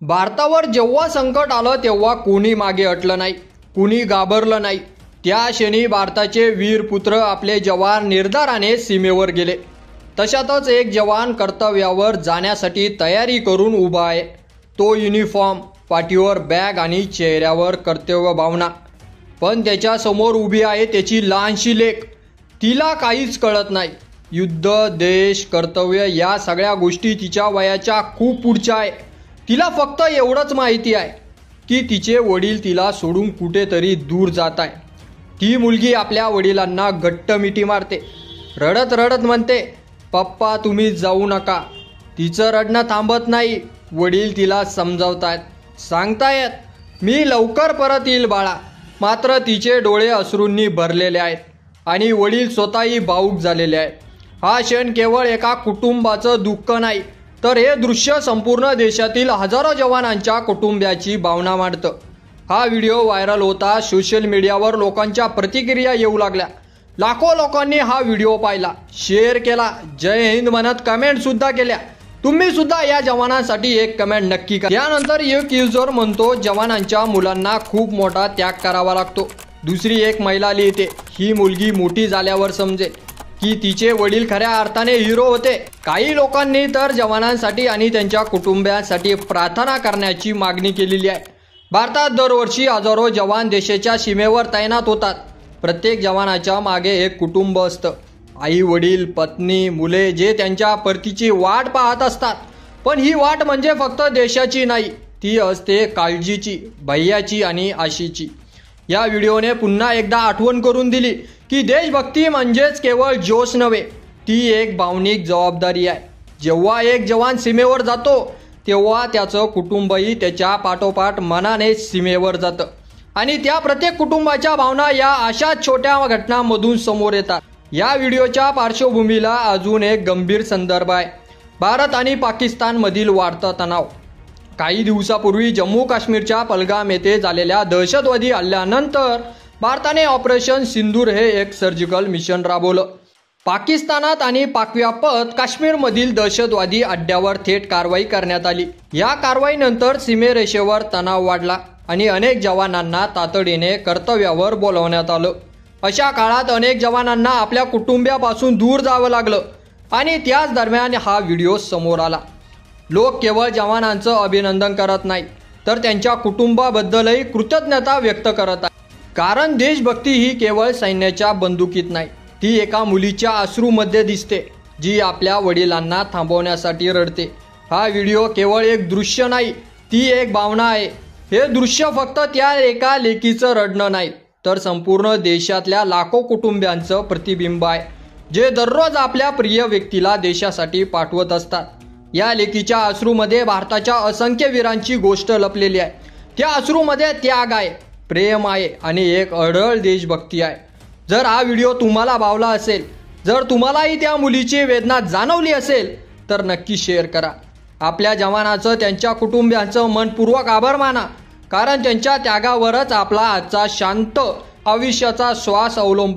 भारतावर जेव्हा संकट आलं तेव्हा कोणी मागे हटलं नाही, कोणी घाबरलं नाही। त्या क्षणी भारताचे वीर पुत्र आपले जवान निर्धाराने सीमेवर गेले। तशातच एक जवान कर्तव्यावर जाण्यासाठी तयारी करून उभा आहे। तो युनिफॉर्म, पाठीवर बॅग आणि चेहऱ्यावर कर्तव्य भावना। पण त्याच्या समोर उभी आहे त्याची लहानशी लेक। तिला काहीच कळत नाही। युद्ध, देश, कर्तव्य या सगळ्या गोष्टी तिच्या वयाच्या खूप पुढच्या आहे। तिला फक्त एवढंच माहिती आहे की तिचे वडील तिला सोडून कुठेतरी दूर जात आहे। ती मुलगी आपल्या वडिलांना घट्ट मिठी मारते, रडत रडत म्हणते, पप्पा तुम्ही जाऊ नका। तिचं रडणं थांबत नाही। वडील तिला समजावतायत, सांगतायत मी लवकर परत येईल बाळा। मात्र तिचे डोळे अश्रूंनी भरलेले आहेत आणि वडील स्वतःही भावूक झालेले आहेत। हा क्षण केवळ एका कुटुंबाचं दुःख नाही, तर हे दृश्य संपूर्ण देशातील हजारो जवानांच्या कुटुंबियाची भावना मांडतं। हा व्हिडिओ व्हायरल होता सोशल मीडियावर लोकांच्या प्रतिक्रिया येऊ लागल्या। लाखो लोकांनी हा व्हिडिओ पाहिला, शेअर केला, जय हिंद म्हणत कमेंट सुद्धा केल्या। तुम्ही सुद्धा या जवानांसाठी एक कमेंट नक्की करा। यानंतर एक युजर म्हणतो, जवानांच्या मुलांना खूप मोठा त्याग करावा लागतो। दुसरी एक महिला लिहिते, ही मुलगी मोठी झाल्यावर समजेल की तिचे वडील खऱ्या अर्थाने हिरो होते। काही लोकांनी तर जवानांसाठी आणि त्यांच्या कुटुंबियांसाठी प्रार्थना करण्याची मागणी केलेली आहे। भारतात दरवर्षी हजारो जवान देशाच्या सीमेवर तैनात होतात। प्रत्येक जवानाच्या मागे एक कुटुंब असतं, आई वडील, पत्नी, मुले, जे त्यांच्या परतीची वाट पाहत असतात। पण ही वाट म्हणजे फक्त देशाची नाही, ती असते काळजीची, भैयाची आणि आशीची। या व्हिडिओने पुन्हा एकदा आठवण करून दिली की देशभक्ती म्हणजेच केवळ जोश नव्हे, ती एक भावनिक जबाबदारी आहे। जेव्हा एक जवान सीमेवर जातो तेव्हा त्याचं कुटुंबही त्याच्या पाठोपाठ मनाने सीमेवर जातं आणि त्या प्रत्येक कुटुंबाच्या भावना या अशा छोट्या घटनांमधून समोर येतात। या व्हिडिओच्या पार्श्वभूमीला अजून एक गंभीर संदर्भ आहे, भारत आणि पाकिस्तानमधील वाढता तणाव। काही दिवसापूर्वी जम्मू काश्मीरच्या पहलगाम येथे झालेल्या दहशतवादी हल्ल्यानंतर भारताने ऑपरेशन सिंदूर हे एक सर्जिकल मिशन राबवलं। पाकिस्तानात आणि पाकव्याप्त काश्मीरमधील दहशतवादी अड्ड्यावर थेट कारवाई करण्यात आली। या कारवाईनंतर सीमेरेषेवर तणाव वाढला आणि अनेक जवानांना तातडीने कर्तव्यावर बोलवण्यात आलं। अशा काळात अनेक जवानांना आपल्या कुटुंबियापासून दूर जावं लागलं आणि त्याच दरम्यान हा व्हिडिओ समोर आला। लोक केवळ जवानांचं अभिनंदन करत नाही, तर त्यांच्या कुटुंबाबद्दलही कृतज्ञता व्यक्त करत आहेत। कारण देशभक्ती ही केवळ सैन्याच्या बंदुकीत नाही, ती एका मुलीच्या अश्रूमध्ये दिसते, जी आपल्या वडिलांना थांबवण्यासाठी रडते। हा व्हिडिओ केवळ एक दृश्य नाही, ती एक भावना आहे। हे दृश्य फक्त त्या एका लेकीचं रडणं नाही, तर संपूर्ण देशातल्या लाखो कुटुंबियांचं प्रतिबिंब आहे, जे दररोज आपल्या प्रिय व्यक्तीला देशासाठी पाठवत असतात। या लेकीच्या अश्रूमध्ये भारताच्या असंख्य वीरांची गोष्ट लपलेली आहे। त्या अश्रूमध्ये त्याग आहे, प्रेम आहे आणि एक अढळ देशभक्ती आहे। जर हा व्हिडिओ तुम्हाला भावला असेल, जर तुम्हालाही त्या मुलीची वेदना जाणवली असेल, तर नक्की शेअर करा। आपल्या जवानाचं, त्यांच्या कुटुंबियांचं मनपूर्वक आभार माना, कारण त्यांच्या त्यागावरच आपला आजचा शांत आयुष्याचा श्वास अवलंबून